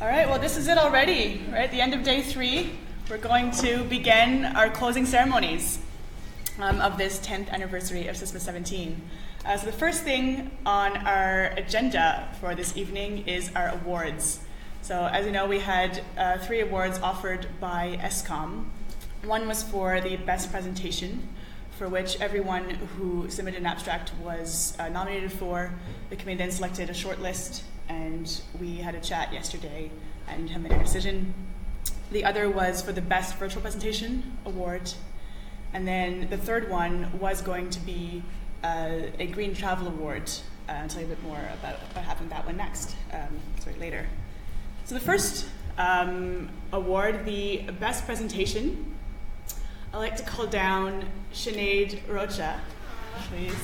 All right, well, this is it already. Right at the end of day 3, we're going to begin our closing ceremonies of this 10th anniversary of SysMus17. So the first thing on our agenda for this evening is our awards. So as you know, we had 3 awards offered by SCOM. One was for the best presentation, for which everyone who submitted an abstract was nominated for. The committee then selected a short list, and we had a chat yesterday and have made a decision. The other was for the best virtual presentation award. And then the third one was going to be a Green Travel Award. I'll tell you a bit more about having that one next, later. So the first award, the best presentation, I'd like to call down Sinead Rocha, please.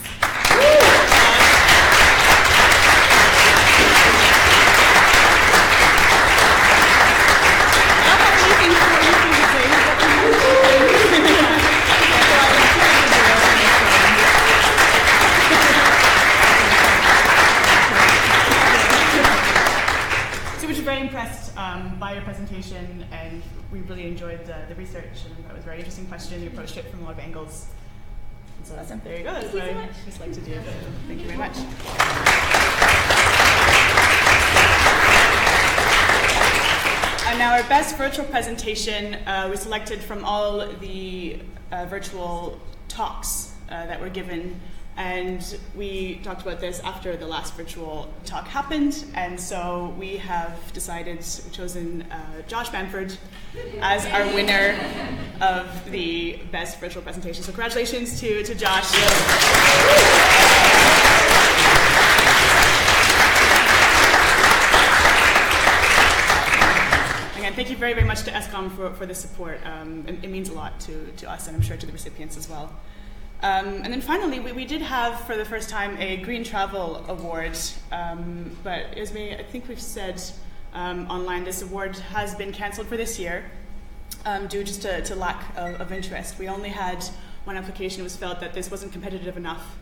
Very impressed by your presentation, and we really enjoyed the research, and that was a very interesting question. You approached it from a lot of angles. And so awesome. There you go. That's what I just like to do. Thank you very much. And now our best virtual presentation was selected from all the virtual talks that were given. And we talked about this after the last virtual talk happened, and so we have chosen Josh Bamford as our winner of the best virtual presentation. So congratulations to Josh. Again, thank you very, very much to SCOM for the support. It means a lot to us, and I'm sure to the recipients as well. And then finally, we did have, for the first time, a Green Travel Award, but as I think we've said online, this award has been cancelled for this year due just to lack of interest. We only had one application. It was felt that this wasn't competitive enough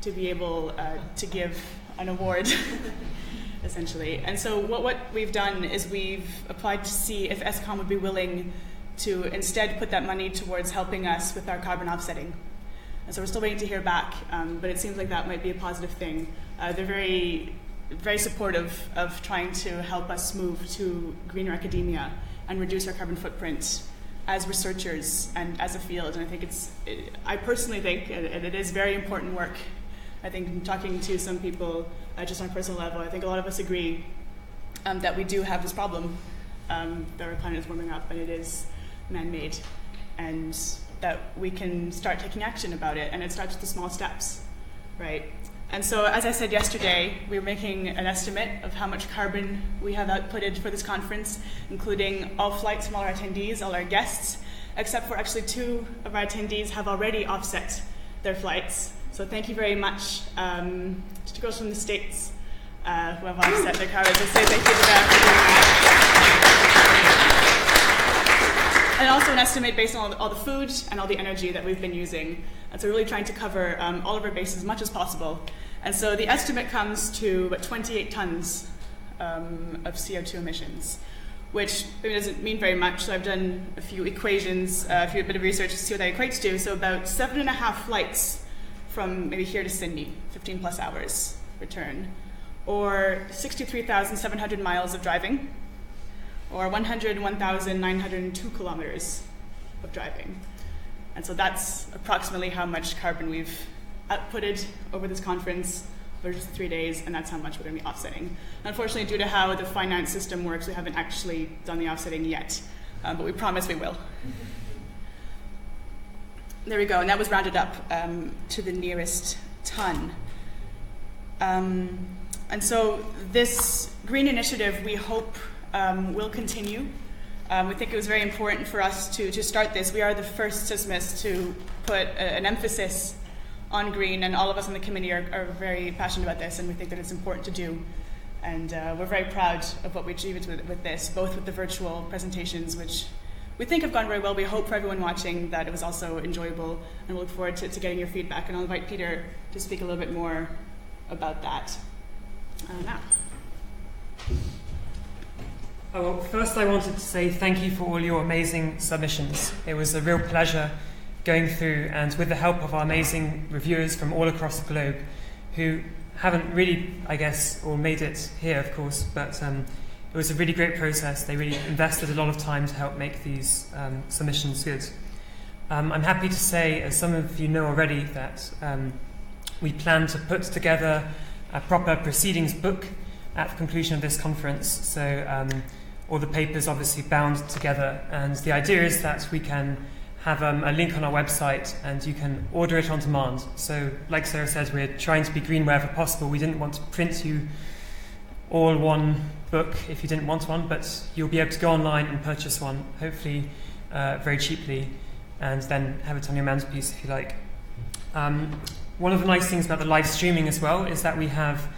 to be able to give an award, essentially. And so what we've done is we've applied to see if SCOM would be willing to instead put that money towards helping us with our carbon offsetting. And so we're still waiting to hear back, but it seems like that might be a positive thing. They're very, very supportive of trying to help us move to greener academia and reduce our carbon footprint as researchers and as a field. And I think I personally think it is very important work. I think talking to some people just on a personal level, I think a lot of us agree that we do have this problem, that our planet is warming up and it is man-made. And that we can start taking action about it, and it starts with the small steps, right? And so, as I said yesterday, we're making an estimate of how much carbon we have outputted for this conference, including all flights from all our attendees, all our guests, except for actually 2 of our attendees have already offset their flights. So thank you very much to girls from the States who have offset their carbon. So say thank you to them for doing that. And also an estimate based on all the food and all the energy that we've been using. And so we're really trying to cover all of our bases as much as possible. And so the estimate comes to about 28 tons of CO2 emissions, which maybe doesn't mean very much. So I've done a few equations, a bit of research to see what that equates to. So about 7.5 flights from maybe here to Sydney, 15 plus hours return, or 63,700 miles of driving, or 101,902 kilometers of driving. And so that's approximately how much carbon we've outputted over this conference over just 3 days, and that's how much we're going to be offsetting. Unfortunately, due to how the finance system works, we haven't actually done the offsetting yet, but we promise we will. There we go, and that was rounded up to the nearest ton. And so this green initiative, we hope, will continue. We think it was very important for us to start this. We are the first SysMus to put an emphasis on green, and all of us on the committee are very passionate about this, and we think that it's important to do. And we're very proud of what we achieved with this, both with the virtual presentations, which we think have gone very well. We hope for everyone watching that it was also enjoyable, and we look forward to getting your feedback. And I'll invite Peter to speak a little bit more about that now. Well, first I wanted to say thank you for all your amazing submissions. It was a real pleasure going through, and with the help of our amazing reviewers from all across the globe, who haven't really, I guess, or made it here, of course, but it was a really great process. They really invested a lot of time to help make these submissions good. I'm happy to say, as some of you know already, that we plan to put together a proper proceedings book at the conclusion of this conference. So all the papers obviously bound together, and the idea is that we can have a link on our website and you can order it on demand. So like Sarah said, we're trying to be green wherever possible. We didn't want to print you all one book if you didn't want one, but you'll be able to go online and purchase one, hopefully very cheaply, and then have it on your mantelpiece if you like. One of the nice things about the live streaming as well is that we have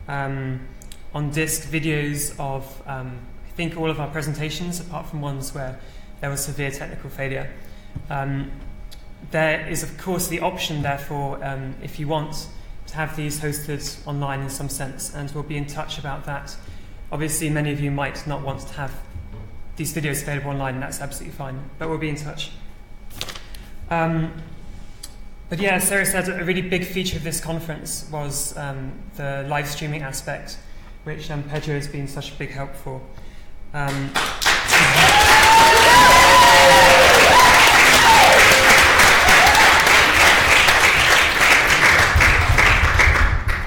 on disc videos of I think all of our presentations, apart from ones where there was severe technical failure. There is of course the option therefore, if you want, to have these hosted online in some sense, and we'll be in touch about that. Obviously many of you might not want to have these videos available online, and that's absolutely fine, but we'll be in touch. But yeah, as Sarah said, a really big feature of this conference was the live streaming aspect, which Pedro has been such a big help for.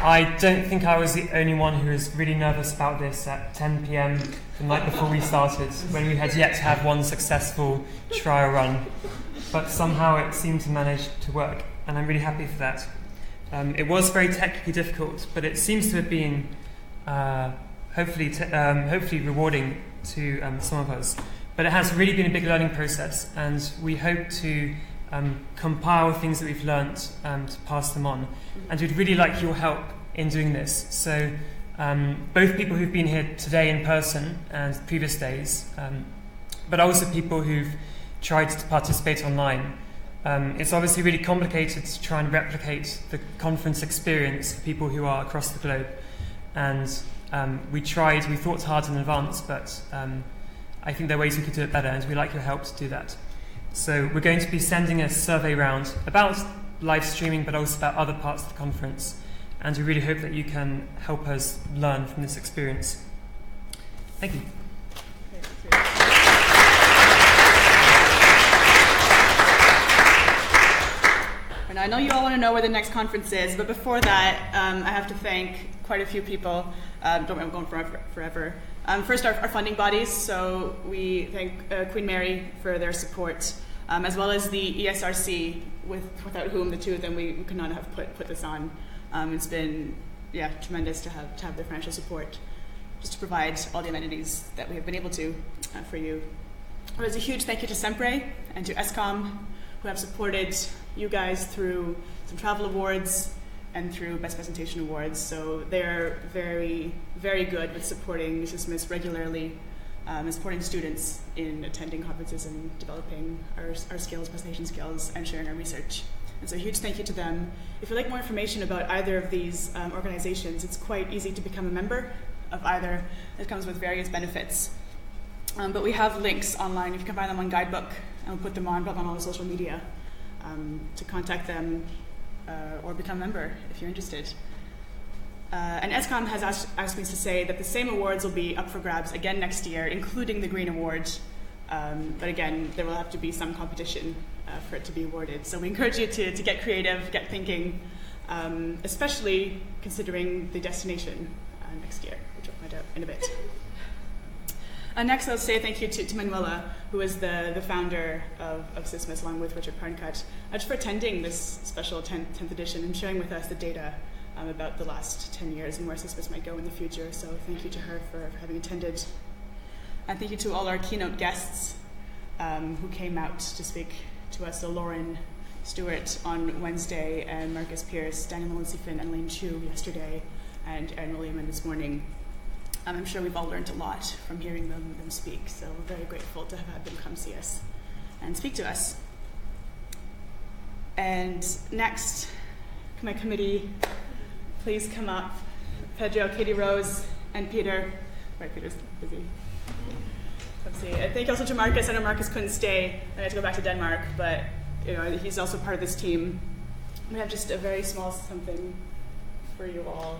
I don't think I was the only one who was really nervous about this at 10 p.m. the night before we started, when we had yet to have one successful trial run. But somehow it seemed to manage to work, and I'm really happy for that. It was very technically difficult, but it seems to have been hopefully rewarding to some of us. But it has really been a big learning process, and we hope to compile things that we've learnt to pass them on. And we'd really like your help in doing this. So both people who've been here today in person and previous days, but also people who've tried to participate online. It's obviously really complicated to try and replicate the conference experience for people who are across the globe. And we thought hard in advance, but I think there are ways we could do it better, and we'd like your help to do that. So we're going to be sending a survey round about live streaming, but also about other parts of the conference. And we really hope that you can help us learn from this experience. Thank you. And I know you all want to know where the next conference is, but before that, I have to thank quite a few people. Don't worry, I'm going forever. First, our funding bodies. So we thank Queen Mary for their support, as well as the ESRC, without whom the two of them we could not have put this on. It's been tremendous to have their financial support, just to provide all the amenities that we have been able to for you. There's a huge thank you to Sempre and to SCOM, who have supported you guys through some travel awards and through Best Presentation Awards. So they're very, very good with supporting SysMus regularly, and supporting students in attending conferences and developing our skills, presentation skills, and sharing our research. And so a huge thank you to them. If you'd like more information about either of these organizations, it's quite easy to become a member of either. It comes with various benefits. But we have links online. If you can find them on Guidebook, and we'll put them on all the social media to contact them or become a member if you're interested. And SCOM has asked me to say that the same awards will be up for grabs again next year, including the Green Award. But again, there will have to be some competition for it to be awarded. So we encourage you to get creative, get thinking, especially considering the destination next year, which I'll find out in a bit. Next, I'll say thank you to Manuela, who is the founder of SysMus, along with Richard Parncutt, just for attending this special 10th edition and sharing with us the data about the last 10 years and where SysMus might go in the future. So thank you to her for having attended. And thank you to all our keynote guests who came out to speak to us. So Lauren Stewart on Wednesday, and Marcus Pierce, Daniel Molinsifin, and Lane Chu yesterday, and Aaron Williamson this morning. I'm sure we've all learned a lot from hearing them speak, so we're very grateful to have had them come see us and speak to us. And next, can my committee please come up? Pedro, Katie Rose, and Peter. Right, Peter's busy. Thank you also to Marcus. I know Marcus couldn't stay. I had to go back to Denmark, but he's also part of this team. We have just a very small something for you all.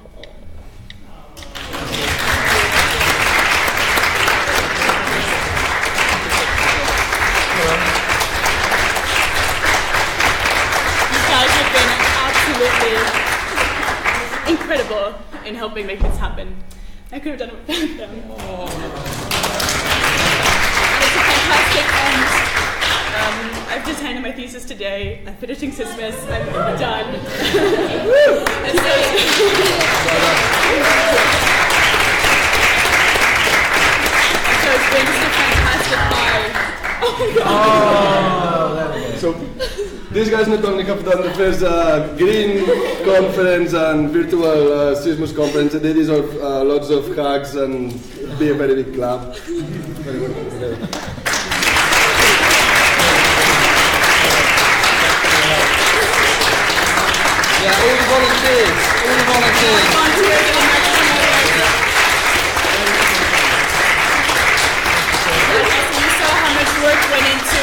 These guys have been absolutely incredible in helping make this happen. I could have done it without them. It's a fantastic end. I've just handed my thesis today. I'm finishing SysMus. I'm done. And so it's been just a fantastic ride. So these guys not only have done the first green conference and virtual SysMus conference, they deserve lots of hugs and be a very big clap. Very good. Yeah, all the volunteers. You saw how much work went into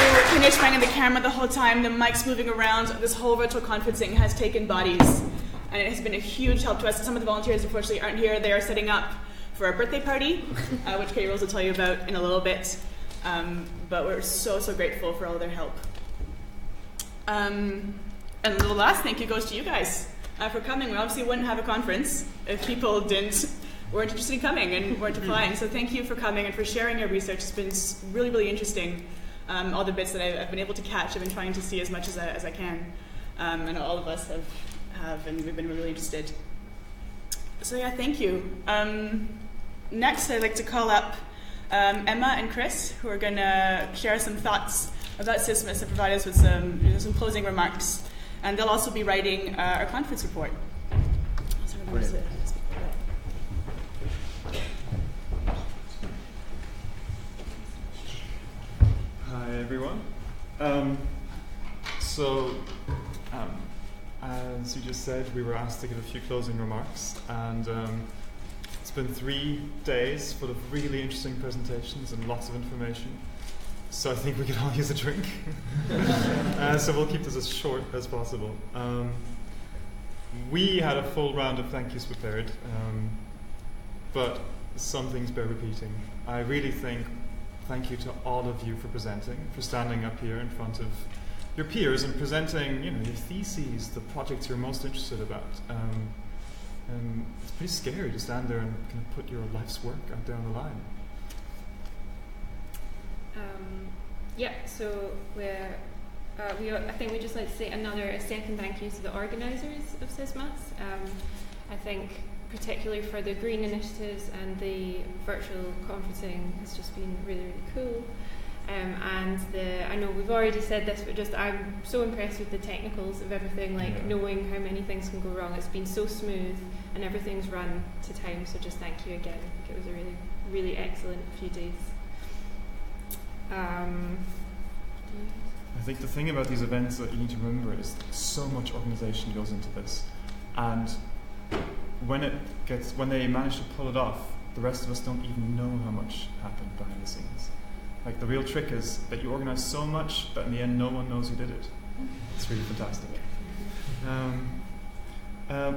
finding the camera the whole time, the mics moving around. This whole virtual conferencing has taken bodies, and it has been a huge help to us. Some of the volunteers unfortunately aren't here. They are setting up for a birthday party, which Katie Rose will tell you about in a little bit. But we're so grateful for all their help. And the last thank you goes to you guys for coming. We obviously wouldn't have a conference if people weren't interested in coming and weren't applying. So thank you for coming and for sharing your research. It's been really interesting. All the bits that I've been able to catch, I've been trying to see as much as I can. And all of us have, and we've been really interested. So yeah, thank you. Next, I'd like to call up Emma and Chris, who are going to share some thoughts about SysMus and provide us with some closing remarks. And they'll also be writing our conference report. Hi everyone. As you just said, we were asked to give a few closing remarks, and it's been 3 days full of really interesting presentations and lots of information. So I think we could all use a drink. So we'll keep this as short as possible. We had a full round of thank yous prepared, but some things bear repeating. I really think thank you to all of you for presenting, for standing up here in front of your peers and presenting, your theses, the projects you're most interested about. It's pretty scary to stand there and kind of put your life's work out there on the line. So I think we'd just like to say a second thank you to the organisers of SysMus. I think particularly for the green initiatives and the virtual conferencing has just been really cool. And I know we've already said this, but just I'm so impressed with the technicals of everything, knowing how many things can go wrong. It's been so smooth and everything's run to time, so just thank you again. I think it was a really excellent few days. I think the thing about these events that you need to remember is so much organisation goes into this, and when they manage to pull it off, the rest of us don't even know how much happened behind the scenes. Like, the real trick is that you organise so much that in the end no one knows who did it. It's really fantastic.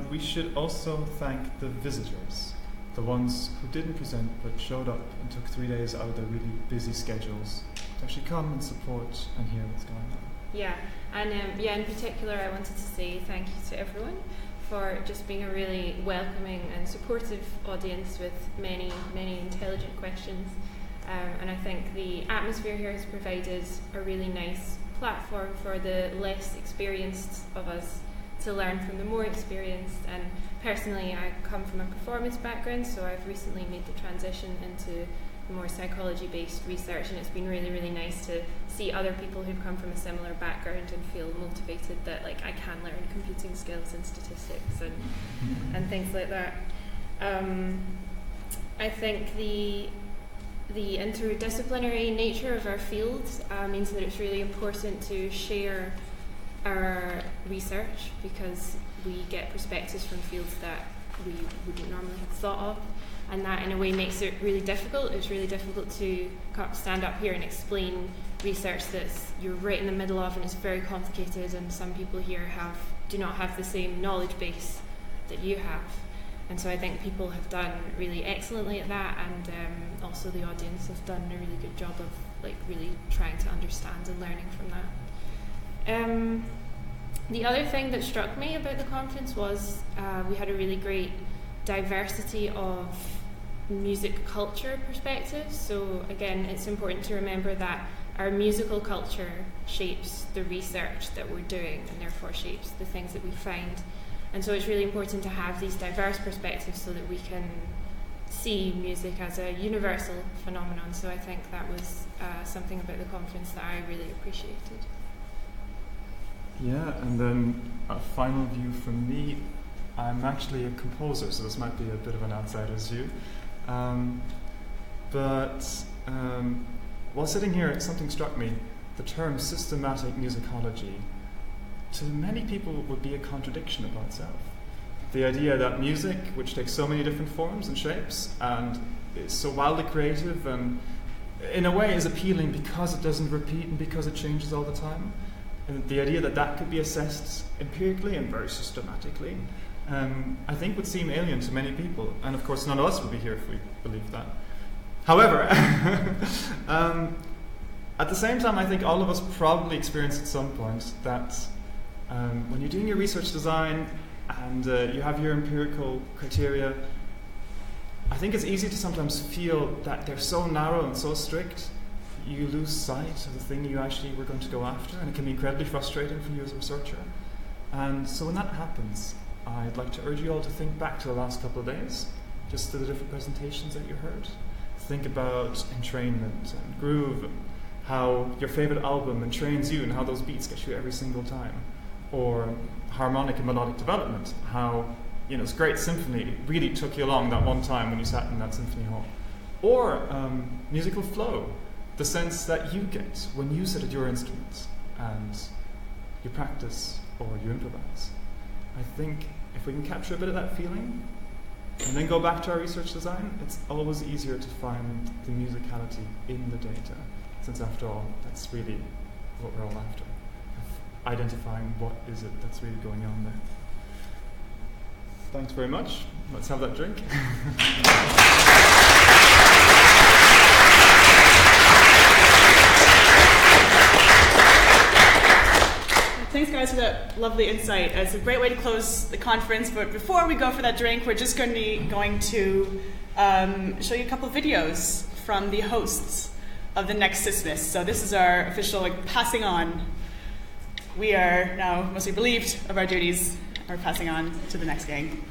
We should also thank the visitors, the ones who didn't present but showed up and took 3 days out of their really busy schedules to actually come and support and hear what's going on. Yeah, and in particular I wanted to say thank you to everyone for just being a really welcoming and supportive audience with many intelligent questions. And I think the atmosphere here has provided a really nice platform for the less experienced of us to learn from the more experienced. And personally, I come from a performance background, so I've recently made the transition into more psychology-based research, and it's been really nice to see other people who've come from a similar background and feel motivated that I can learn computing skills and statistics and things like that. I think the interdisciplinary nature of our field means that it's really important to share our research, because we get perspectives from fields that we wouldn't normally have thought of. And that in a way makes it really difficult. It's really difficult to stand up here and explain research that you're right in the middle of, and it's very complicated, and some people here do not have the same knowledge base that you have. And so I think people have done really excellently at that, and also the audience has done a really good job of really trying to understand and learning from that. The other thing that struck me about the conference was we had a really great diversity of music culture perspectives. So again, it's important to remember that our musical culture shapes the research that we're doing, and therefore shapes the things that we find. And so it's really important to have these diverse perspectives so that we can see music as a universal phenomenon. So I think that was something about the conference that I really appreciated. Yeah, and then a final view from me. I'm actually a composer, so this might be a bit of an outsider's view. But while sitting here, something struck me. The term systematic musicology, to many people, would be a contradiction about itself. The idea that music, which takes so many different forms and shapes, and is so wildly creative, and in a way is appealing because it doesn't repeat and because it changes all the time, and the idea that that could be assessed empirically and very systematically, I think would seem alien to many people. And of course, none of us would be here if we believed that. However, at the same time, I think all of us probably experienced at some point that when you're doing your research design and you have your empirical criteria, I think it's easy to sometimes feel that they're so narrow and so strict, you lose sight of the thing you actually were going to go after, and it can be incredibly frustrating for you as a researcher. And so when that happens, I'd like to urge you all to think back to the last couple of days, just to the different presentations that you heard. Think about entrainment and groove, and how your favorite album entrains you and how those beats get you every single time. Or harmonic and melodic development, how this great symphony really took you along that one time when you sat in that symphony hall. Or musical flow, the sense that you get when you sit at your instruments and you practice or you improvise. I think if we can capture a bit of that feeling and then go back to our research design, it's always easier to find the musicality in the data, since after all, that's really what we're all after, identifying what is it that's really going on there. Thanks very much. Let's have that drink. Thanks, guys, for that lovely insight. It's a great way to close the conference, but before we go for that drink, we're just going to show you a couple of videos from the hosts of the next SysMus. So this is our official passing on. We are now mostly relieved of our duties. We're passing on to the next gang.